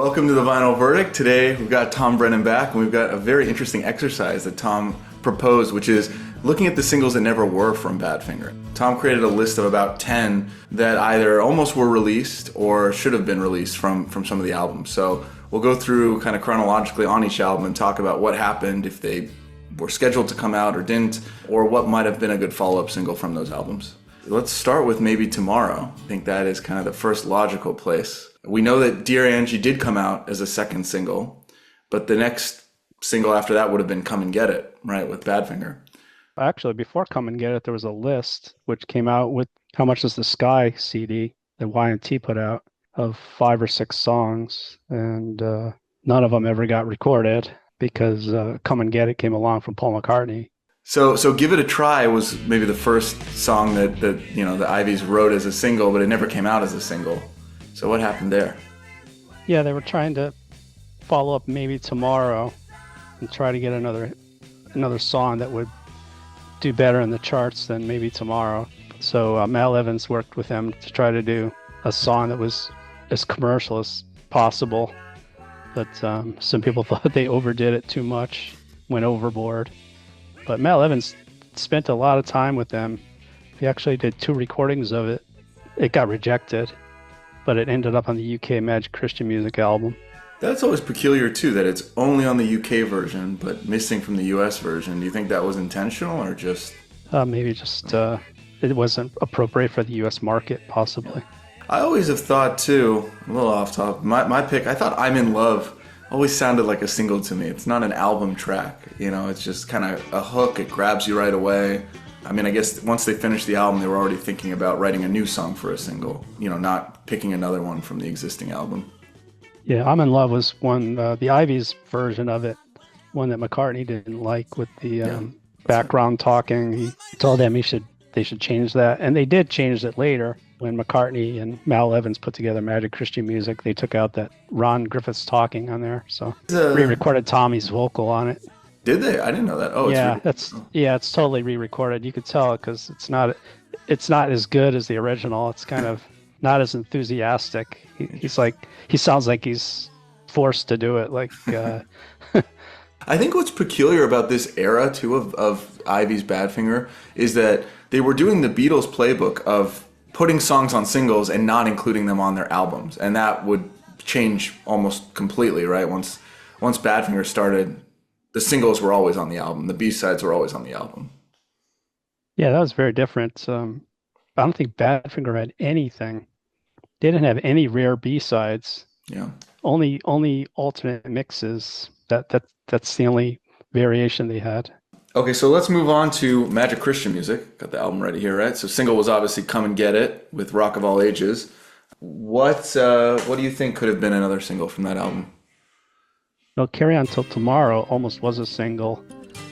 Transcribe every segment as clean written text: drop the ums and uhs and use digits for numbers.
Welcome to the Vinyl Verdict. Today we've got Tom Brennan back, and we've got a very interesting exercise that Tom proposed, which is looking at the singles that never were from Badfinger. Tom created a list of about 10 that either almost were released or should have been released from some of the albums. So we'll go through kind of chronologically on each album and talk about what happened, if they were scheduled to come out or didn't, or what might have been a good follow-up single from those albums. Let's start with maybe Tomorrow. I think that is kind of the first logical place. We know that Dear Angie did come out as a second single, but the next single after that would have been Come and Get It, right, with Badfinger. Actually, before Come and Get It, there was a list which came out with How Much Is the Sky CD that Y&T put out of 5 or 6 songs, and none of them ever got recorded because Come and Get It came along from Paul McCartney. So Give It a Try was maybe the first song that the Ivies wrote as a single, but it never came out as a single. So what happened there? Yeah, they were trying to follow up maybe Tomorrow and try to get another song that would do better in the charts than maybe Tomorrow. So Mal Evans worked with them to try to do a song that was as commercial as possible. But some people thought they overdid it too much, went overboard. But Mal Evans spent a lot of time with them. He actually did 2 recordings of it. It got rejected, but it ended up on the UK Magic Christian Music album. That's always peculiar too, that it's only on the UK version, but missing from the US version. Do you think that was intentional or just... Maybe just it wasn't appropriate for the US market, possibly. I always have thought too, a little off top, my pick, I thought I'm in Love always sounded like a single to me. It's not an album track, it's just kind of a hook. It grabs you right away. I mean, I guess once they finished the album, they were already thinking about writing a new song for a single, not picking another one from the existing album. Yeah, I'm in Love was one, the Ivies version of it, one that McCartney didn't like with the background talking. He told them they should change that, and they did change it later. When McCartney and Mal Evans put together Magic Christian Music, they took out that Ron Griffiths talking on there, so re-recorded Tommy's vocal on it. Did they? I didn't know that. Oh, yeah, it's totally re-recorded. You could tell because it's not as good as the original. It's kind of not as enthusiastic. He sounds like he's forced to do it. Like, I think what's peculiar about this era too of Ivy's Badfinger is that they were doing the Beatles playbook of putting songs on singles and not including them on their albums, and that would change almost completely, right? Once Badfinger started, the singles were always on the album, the B-sides were always on the album. Yeah, that was very different. I don't think Badfinger had anything. They didn't have any rare B-sides. Yeah. Only alternate mixes. That's the only variation they had. Okay, so let's move on to Magic Christian Music. Got the album ready here, right? So single was obviously Come and Get It with Rock of All Ages. What do you think could have been another single from that album? Well, Carry On Till Tomorrow almost was a single.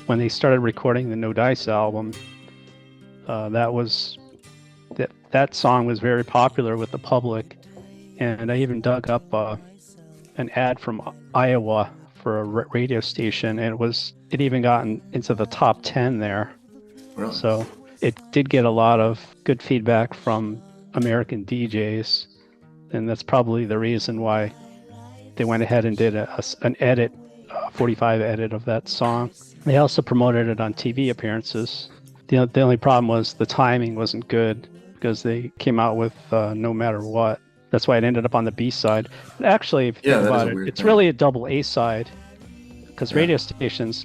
When they started recording the No Dice album, that song was very popular with the public. And I even dug up an ad from Iowa for a radio station, and it even gotten into the top 10 there. Really? So it did get a lot of good feedback from American DJs, and that's probably the reason why they went ahead and did an edit, a 45 edit of that song. They also promoted it on TV appearances. The only problem was the timing wasn't good because they came out with No Matter What. That's why it ended up on the B-side. But actually, if you think about it, it's really a double A-side because radio stations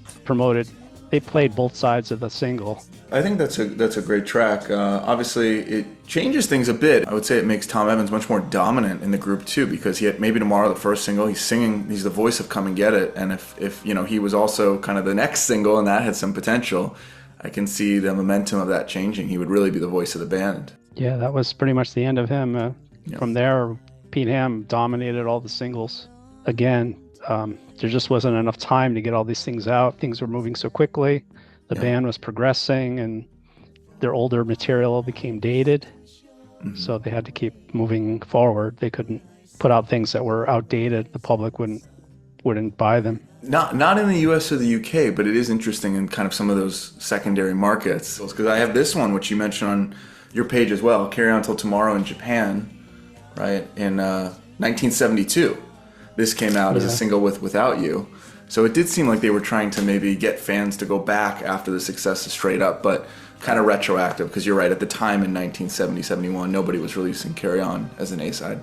they played both sides of the single. I think that's a great track. Obviously, it changes things a bit. I would say it makes Tom Evans much more dominant in the group too, because he had maybe Tomorrow, the first single, he's singing, he's the voice of Come and Get It, and if he was also kind of the next single and that had some potential, I can see the momentum of that changing. He would really be the voice of the band. Yeah, that was pretty much the end of him. From there, Pete Ham dominated all the singles. Again, there just wasn't enough time to get all these things out. Things were moving so quickly. The band was progressing, and their older material became dated. Mm-hmm. So they had to keep moving forward. They couldn't put out things that were outdated. The public wouldn't buy them. Not in the US or the UK, but it is interesting in kind of some of those secondary markets. Because I have this one, which you mentioned on your page as well, Carry On Till Tomorrow in Japan, right, in 1972. this came out as a Yeah. single with Without You. So it did seem like they were trying to maybe get fans to go back after the success of Straight Up, but kind of retroactive, because you're right, at the time in 1970, 71, nobody was releasing Carry On as an A-side.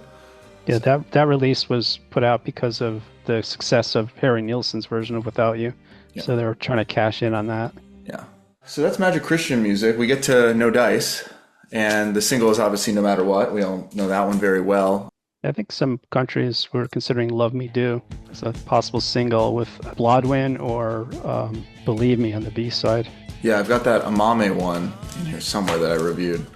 Yeah, that release was put out because of the success of Harry Nilsson's version of Without You. Yeah. So they were trying to cash in on that. Yeah. So that's Magic Christian music. We get to No Dice, and the single is obviously No Matter What. We all know that one very well. I think some countries were considering Love Me Do as a possible single with Blodwyn or Believe Me on the B-side. Yeah, I've got that Amame one in here somewhere that I reviewed.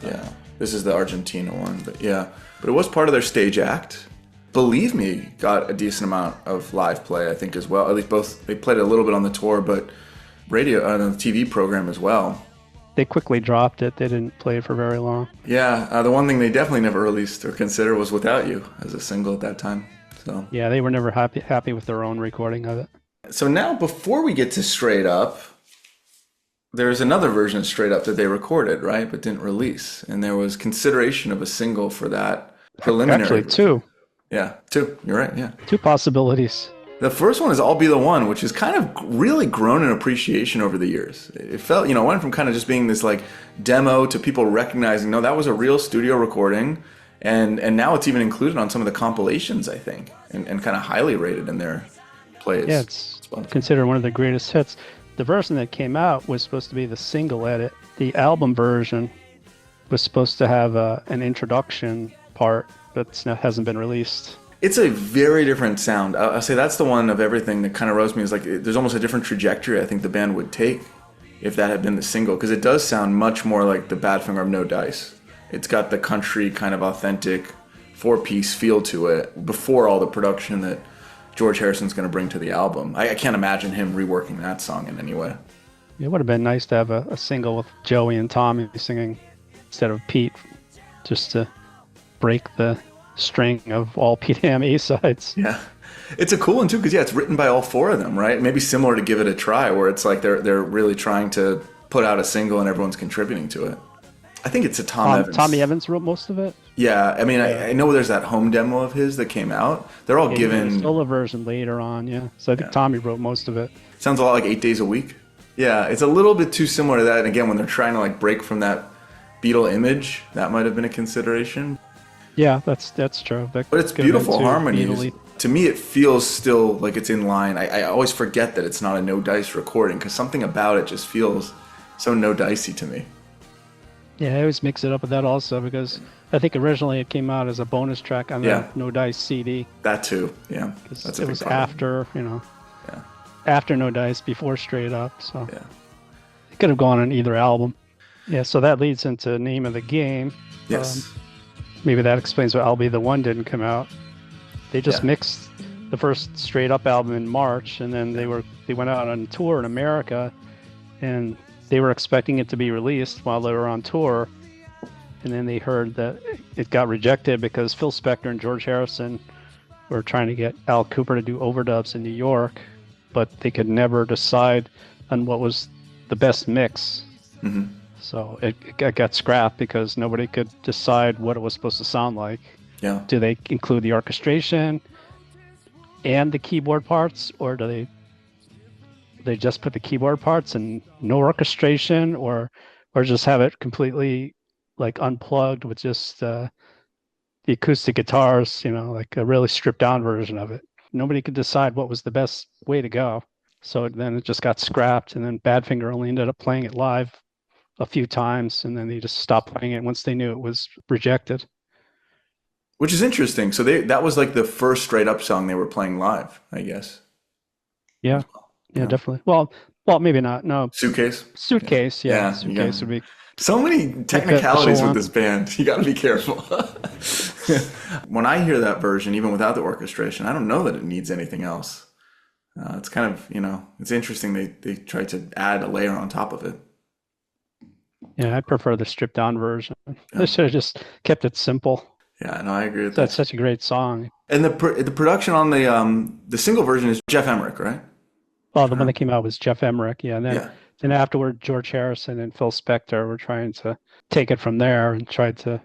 Yeah. This is the Argentina one, but yeah. But it was part of their stage act. Believe Me got a decent amount of live play, I think, as well. At least both, they played it a little bit on the tour, but radio on the TV program as well. They quickly dropped it. They didn't play it for very long. Yeah, the one thing they definitely never released or considered was Without You as a single at that time. So Yeah, they were never happy with their own recording of it. So now, before we get to Straight Up, there's another version of Straight Up that they recorded, right, but didn't release. And there was consideration of a single for that preliminary. Actually, two. Yeah, two. You're right, yeah. Two possibilities. The first one is I'll Be the One, which has kind of really grown in appreciation over the years. It felt, it went from kind of just being this like demo to people recognizing, no, that was a real studio recording. And now it's even included on some of the compilations, I think, and kind of highly rated in their plays. Yeah, it's considered one of the greatest hits. The version that came out was supposed to be the single edit. The album version was supposed to have an introduction part, but hasn't been released. It's a very different sound. I'll say that's the one of everything that kind of rose me. Is like there's almost a different trajectory I think the band would take if that had been the single, because it does sound much more like the Badfinger of No Dice. It's got the country kind of authentic 4-piece feel to it before all the production that George Harrison's going to bring to the album. I can't imagine him reworking that song in any way. It would have been nice to have a single with Joey and Tommy singing instead of Pete, just to break the string of all Pete Ham A-sides. Yeah. It's a cool one too, because it's written by all four of them, right? Maybe similar to Give It a Try, where it's like they're really trying to put out a single and everyone's contributing to it. I think it's a Tom Evans. Tommy Evans wrote most of it? Yeah, I mean, I know there's that home demo of his that came out. They're all given... a solo version later on, yeah. So I think Tommy wrote most of it. Sounds a lot like 8 Days a Week. Yeah, it's a little bit too similar to that. And again, when they're trying to like break from that Beatle image, that might have been a consideration. Yeah, that's true. That but it's beautiful harmonies. Beatle-y. To me, it feels still like it's in line. I always forget that it's not a No Dice recording, because something about it just feels so No Dicey to me. Yeah, I always mix it up with that also, because I think originally it came out as a bonus track on the No Dice CD. That too, yeah. That's a big was problem. after, after No Dice, before Straight Up. So it could have gone on either album. Yeah, so that leads into Name of the Game. Yes. Maybe that explains why I'll Be the One didn't come out. They just mixed the first Straight Up album in March, and then they went out on tour in America, and they were expecting it to be released while they were on tour, and then they heard that it got rejected because Phil Spector and George Harrison were trying to get Al Cooper to do overdubs in New York, but they could never decide on what was the best mix. Mm-hmm. So it got scrapped because nobody could decide what it was supposed to sound like. Yeah. Do they include the orchestration and the keyboard parts, or do they just put the keyboard parts and no orchestration, or just have it completely like unplugged with just the acoustic guitars, like a really stripped down version of it? Nobody could decide what was the best way to go. So then it just got scrapped, and then Badfinger only ended up playing it live a few times, and then they just stopped playing it once they knew it was rejected. Which is interesting. So that was like the first Straight Up song they were playing live, I guess. Yeah, definitely. Well, maybe not. No. Suitcase? Suitcase, yeah. Suitcase would be... So many technicalities with this band. You got to be careful. When I hear that version, even without the orchestration, I don't know that it needs anything else. It's kind of, it's interesting they tried to add a layer on top of it. Yeah, I prefer the stripped down version. They should have just kept it simple. Yeah, no, I agree with that. That's such a great song. And the production on the single version is Jeff Emmerich, right? Well, the one that came out was Jeff Emmerich, yeah. And then afterward, George Harrison and Phil Spector were trying to take it from there and tried to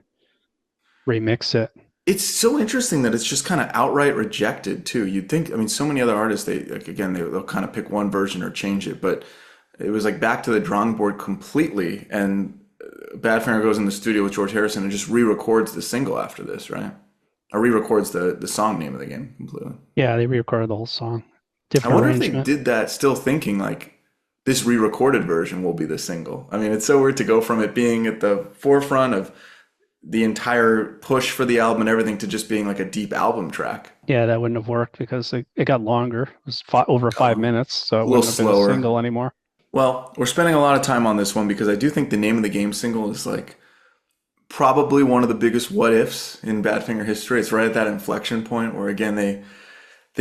remix it. It's so interesting that it's just kind of outright rejected too. You'd think, I mean, so many other artists, they like again, they'll kind of pick one version or change it, but it was like back to the drawing board completely. And Badfinger goes in the studio with George Harrison and just re-records the single after this, right? Or re-records the song name of the game completely. Yeah, they re-recorded the whole song, I different wonder if they arrangement. did that still thinking like this re-recorded version will be the single. I mean, it's so weird to go from it being at the forefront of the entire push for the album and everything to just being like a deep album track. Yeah, that wouldn't have worked because it got longer. It was over five Oh, minutes, so a it little wouldn't have been a slower. single anymore. Well, we're spending a lot of time on this one because I do think the name of the game single is like probably one of the biggest what ifs in Badfinger history. It's right at that inflection point where again they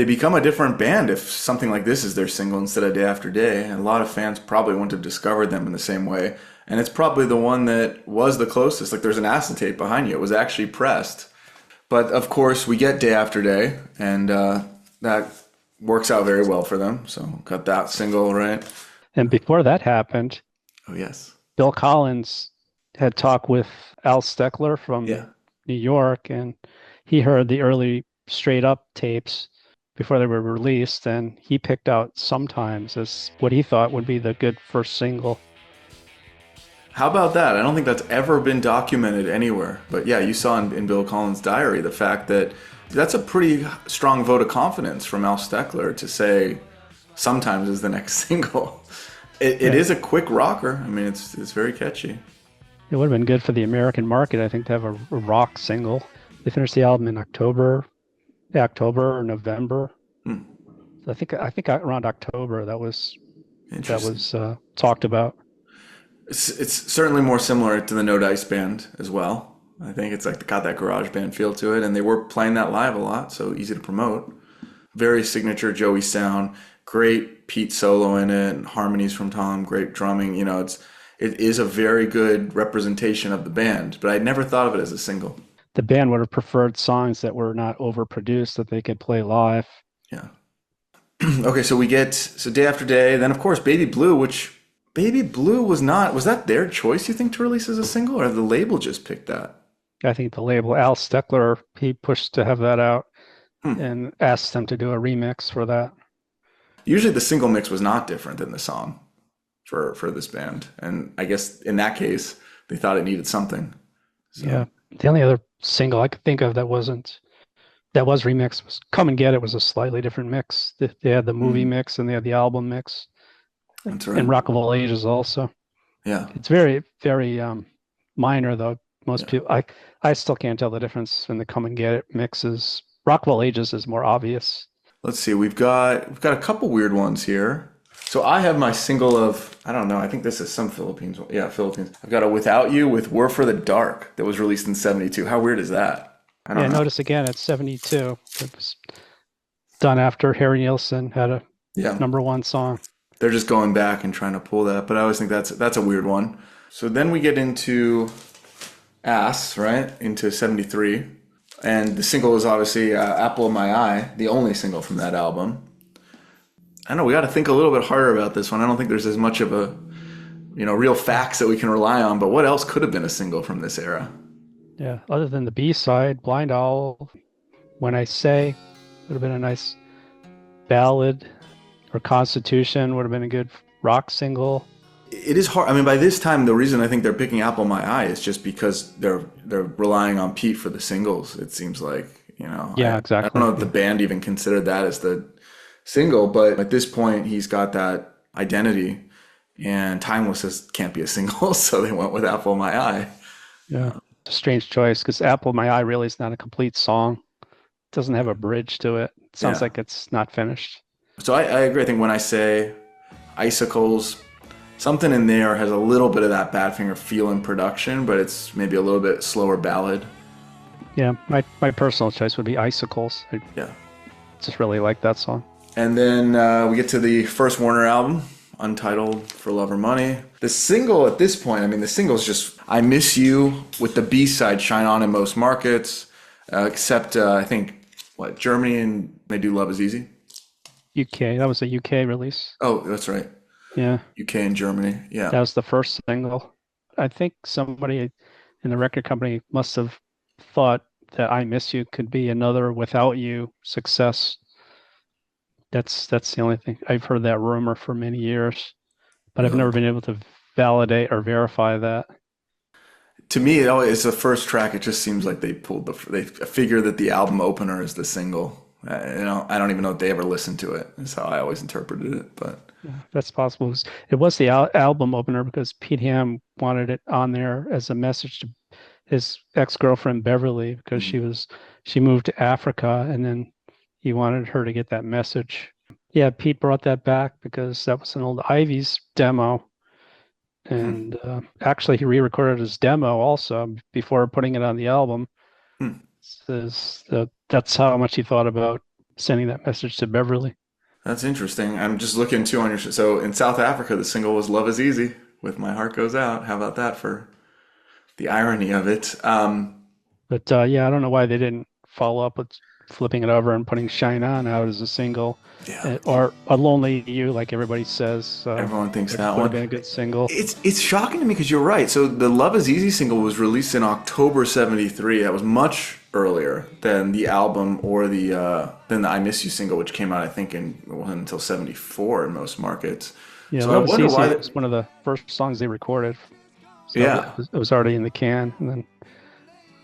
become a different band if something like this is their single instead of Day After Day. And a lot of fans probably wouldn't have discovered them in the same way. And it's probably the one that was the closest. Like there's an acetate behind you. It was actually pressed. But of course, we get Day After Day, and that works out very well for them. So got that single right. And before that happened, Oh yes, Bill Collins had talked with Al Steckler from yeah. New York, and he heard the early Straight Up tapes before they were released, and he picked out Sometimes as what he thought would be the good first single. How about that? I don't think that's ever been documented anywhere. But yeah, you saw in Bill Collins' diary the fact that that's a pretty strong vote of confidence from Al Steckler to say sometimes is the next single. It Yeah, is a quick rocker. I mean, it's very catchy. it would have been good for the American market, I think, to have a rock single. They finished the album in October or November. Hmm, So I think around October that interesting. was talked about. It's certainly more similar to the No Dice Band as well. I think it's like got that garage band feel to it, and they were playing that live a lot, so easy to promote. Very signature Joey sound, great Pete solo in it, and harmonies from Tom, great drumming. You know, it is a very good representation of the band, but I'd never thought of it as a single. The band would have preferred songs that were not overproduced that they could play live. Yeah. Okay, so we get Day After Day, then of course Baby Blue, which Baby Blue was that their choice, you think, to release as a single, or the label just picked that? I think the label Al Steckler he pushed to have that out Hmm. and asked them to do a remix for that. Usually the single mix was not different than the song for this band, and I guess in that case they thought it needed something. So Yeah. The only other single I could think of that was remixed was Come and Get It was a slightly different mix. They had the movie mm, mix and they had the album mix that's and right. Rock of All Ages also. Yeah, It's very, very minor though. Most yeah. people I still can't tell the difference in the Come and Get It mixes. Rock of All Ages is more obvious. Let's see. We've got a couple weird ones here. So I have my single of I don't know. I think this is some Philippines. Yeah, Philippines. I've got a Without You with We're for the Dark that was released in '72. How weird is that? I Yeah, don't know. notice again it's 72. It was done after Harry Nilsson had a Yeah, number one song. they're just going back and trying to pull that. But I always think that's a weird one. So then we get into Ass, right? Into '73. And the single is obviously Apple of My Eye, the only single from that album. I know we got to think a little bit harder about this one. I don't think there's as much of a, real facts that we can rely on, but what else could have been a single from this era? Yeah, other than the B side, Blind Owl, When I Say would have been a nice ballad, or Constitution would have been a good rock single. It is hard. I mean, by this time, the reason I think they're picking Apple My Eye is just because they're relying on Pete for the singles. It seems like Yeah, I don't exactly. know if the band even considered that as the single, but at this point, he's got that identity, and Timeless can't be a single, so they went with Apple My Eye. Yeah. It's a strange choice because Apple My Eye really is not a complete song. It doesn't have a bridge to it. It sounds Yeah. like it's not finished. So I agree. I think when I say Icicles, something in there has a little bit of that Badfinger feel in production, but it's maybe a little bit slower ballad. Yeah, my personal choice would be Icicles. I Yeah. just really like that song. And then we get to the first Warner album, Untitled For Love or Money. The single at this point, I mean, the single is just I Miss You with the B-side Shine On in most markets, except I think, Germany and they do Love Is Easy. UK, that was a UK release. Oh, that's right. Yeah, UK and Germany. Yeah. that was the first single. I think somebody in the record company must have thought that I Miss You could be another Without You success. That's the only thing. I've heard that rumor for many years, but I've Really? never been able to validate or verify that. To me, it always, the first track. It just seems like they figure that the album opener is the single. I don't even know if they ever listened to it. That's how I always interpreted it. But Yeah, that's possible. It was the album opener because Pete Ham wanted it on there as a message to his ex-girlfriend Beverly because mm, she moved to Africa and then he wanted her to get that message. Yeah, Pete brought that back because that was an old Ivy's demo, hmm, and actually he re-recorded his demo also before putting it on the album. hmm. Says that's how much he thought about sending that message to Beverly. That's interesting. I'm just looking too on your. So in South Africa, the single was "Love Is Easy" with "My Heart Goes Out." How about that for the irony of it? But yeah, I don't know why they didn't follow up with flipping it over and putting "Shine On" out as a single, Yeah, or "A Lonely You," like everybody says. everyone thinks that Would have one. been a good single. It's shocking to me because you're right. So the "Love Is Easy" single was released in October '73. That was much earlier than the album or the "I Miss You" single, which came out I think in it wasn't until '74 in most markets. Yeah, So I "Love Is wonder Easy" why. was one of the first songs they recorded, so Yeah. it was already in the can. And then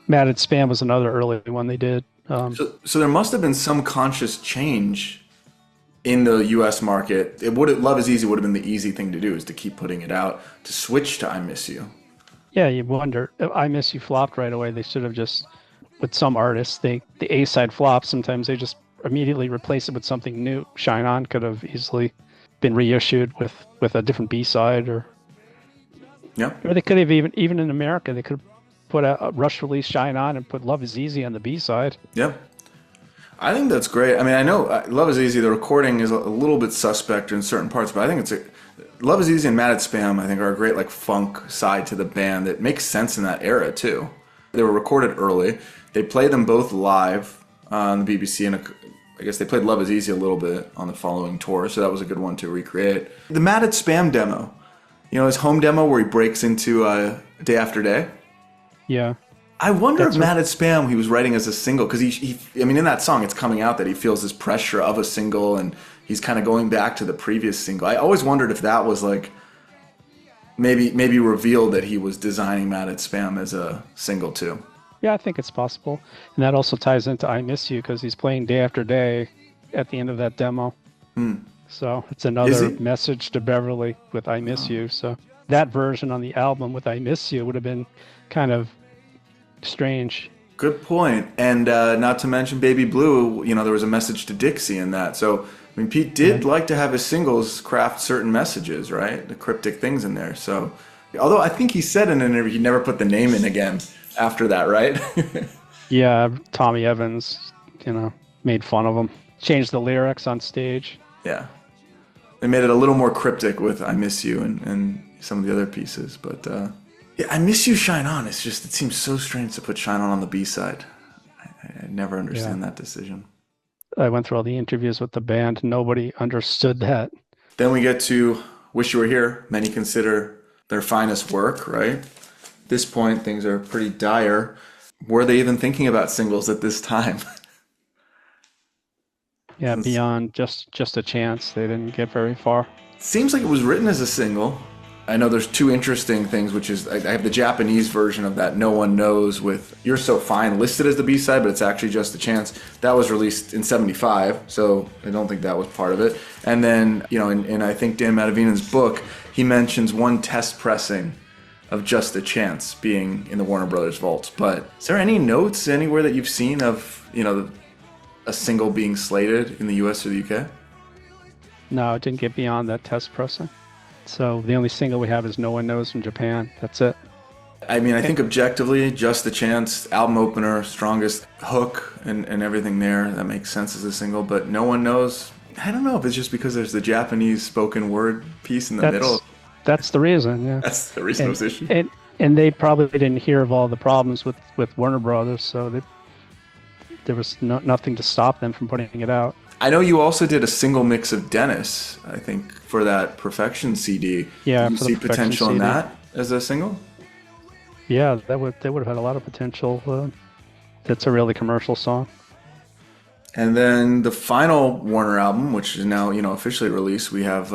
"Mad at Spam" was another early one they did. So there must have been some conscious change in the U.S. market. "Love Is Easy" would have been the easy thing to do, is to keep putting it out, to switch to "I Miss You." Yeah, you wonder. "I Miss You" flopped right away. They should have just, with some artists, the A side flops. Sometimes they just immediately replace it with something new. "Shine On" could have easily been reissued with a different B side, Yeah. or they could have even in America they could have put a Rush release "Shine On" and put "Love Is Easy" on the B side. Yeah. I think that's great. I mean, I know "Love Is Easy." The recording is a little bit suspect in certain parts, but I think "Love Is Easy" and "Mad at Spam." I think are a great like funk side to the band that makes sense in that era too. They were recorded early. They played them both live on the BBC, and I guess they played "Love Is Easy" a little bit on the following tour, so that was a good one to recreate. The "Mad at Spam" demo, his home demo where he breaks into "Day After Day." Yeah, I wonder if that's what, "Mad at Spam" he was writing as a single, because I mean, in that song, it's coming out that he feels this pressure of a single, and he's kind of going back to the previous single. I always wondered if that was like maybe revealed that he was designing "Mad at Spam" as a single too. yeah, I think it's possible, and that also ties into "I Miss You" because he's playing "Day After Day" at the end of that demo. So it's Is another he? message to Beverly with "I Miss You." So that version on the album with "I Miss You" would have been kind of strange. Good point. And not to mention "Baby Blue," there was a message to Dixie in that. So, I mean, Pete did like to have his singles craft certain messages, right? The cryptic things in there. So, although I think he said in an interview he never put the name in again after that, right? Yeah, Tommy Evans, made fun of him, changed the lyrics on stage. Yeah. They made it a little more cryptic with "I Miss You" and some of the other pieces. But, yeah, "I Miss You, Shine On." It seems so strange to put "Shine On" the B side. I never understand that decision. I went through all the interviews with the band. Nobody understood that. Then we get to "Wish You Were Here." Many consider their finest work, right? At this point, things are pretty dire. Were they even thinking about singles at this time? Yeah, beyond just a chance, they didn't get very far. Seems like it was written as a single. I know there's two interesting things, which is I have the Japanese version of that "No One Knows" with "You're So Fine" listed as the B-side, but it's actually "Just a Chance." That was released in '75, so I don't think that was part of it. And then, in I think Dan Matavina's book, he mentions one test pressing of "Just a Chance" being in the Warner Brothers vaults. But is there any notes anywhere that you've seen of, a single being slated in the US or the UK? No, it didn't get beyond that test pressing. So the only single we have is "No One Knows" from Japan. That's it. I mean, I think objectively, "Just a Chance," album opener, strongest hook and everything there. That makes sense as a single, but "No One Knows," I don't know if it's just because there's the Japanese spoken word piece in the middle. That's the reason, yeah. That's the reason it was issued. And they probably didn't hear of all the problems with Warner Brothers, so there was nothing to stop them from putting it out. I know you also did a single mix of Dennis, I think, for that Perfection CD. Yeah, Do you for see the Perfection potential in CD. that as a single? Yeah, they would have had a lot of potential. That's a really commercial song. And then the final Warner album, which is now, officially released, we have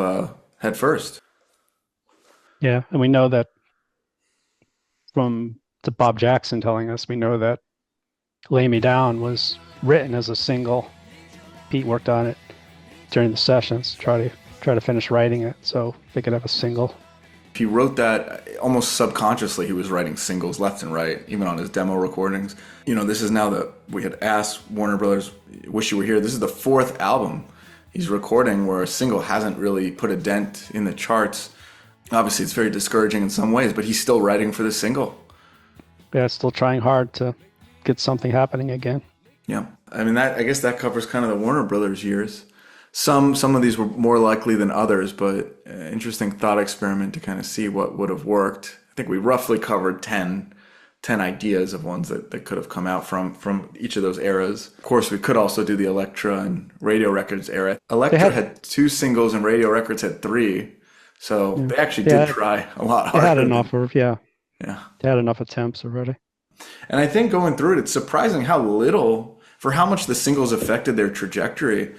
Head First. Yeah, and we know that from the Bob Jackson telling us, we know that Lay Me Down was written as a single. Pete worked on it during the sessions, try to finish writing it so they could have a single. He wrote that almost subconsciously. He was writing singles left and right, even on his demo recordings. This is now that we had asked Warner Brothers, Wish You Were Here. This is the fourth album he's recording where a single hasn't really put a dent in the charts. Obviously, it's very discouraging in some ways, but he's still writing for the single. Yeah, still trying hard to get something happening again. Yeah, I mean, I guess that covers kind of the Warner Brothers years. Some of these were more likely than others, but interesting thought experiment to kind of see what would have worked. I think we roughly covered 10 ideas of ones that could have come out from each of those eras. Of course, we could also do the Elektra and Radio Records era. Elektra had 2 singles and Radio Records had 3. So they actually did try a lot harder. They had enough Yeah. They had enough attempts already. And I think going through it, it's surprising how little, for how much the singles affected their trajectory.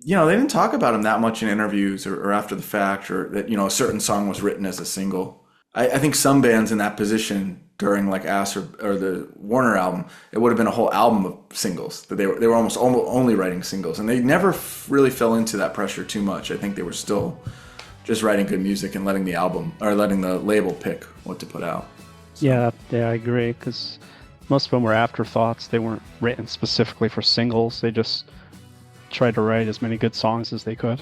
They didn't talk about them that much in interviews or after the fact, or that, a certain song was written as a single. I think some bands in that position during like Ass or the Warner album, it would have been a whole album of singles. That they were almost only writing singles, and they never really fell into that pressure too much. I think they were still just writing good music and letting the label pick what to put out. So. Yeah, I agree, because most of them were afterthoughts. They weren't written specifically for singles. They just tried to write as many good songs as they could.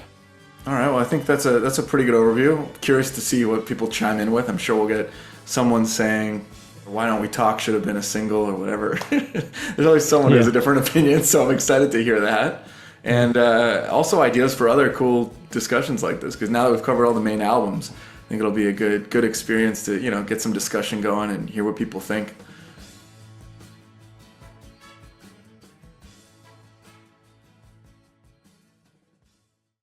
All right, well, I think that's a pretty good overview. Curious to see what people chime in with. I'm sure we'll get someone saying, "Why Don't We Talk" should have been a single or whatever. There's always someone who has a different opinion, so I'm excited to hear that. And also ideas for other cool discussions like this, because now that we've covered all the main albums, I think it'll be a good experience to get some discussion going and hear what people think.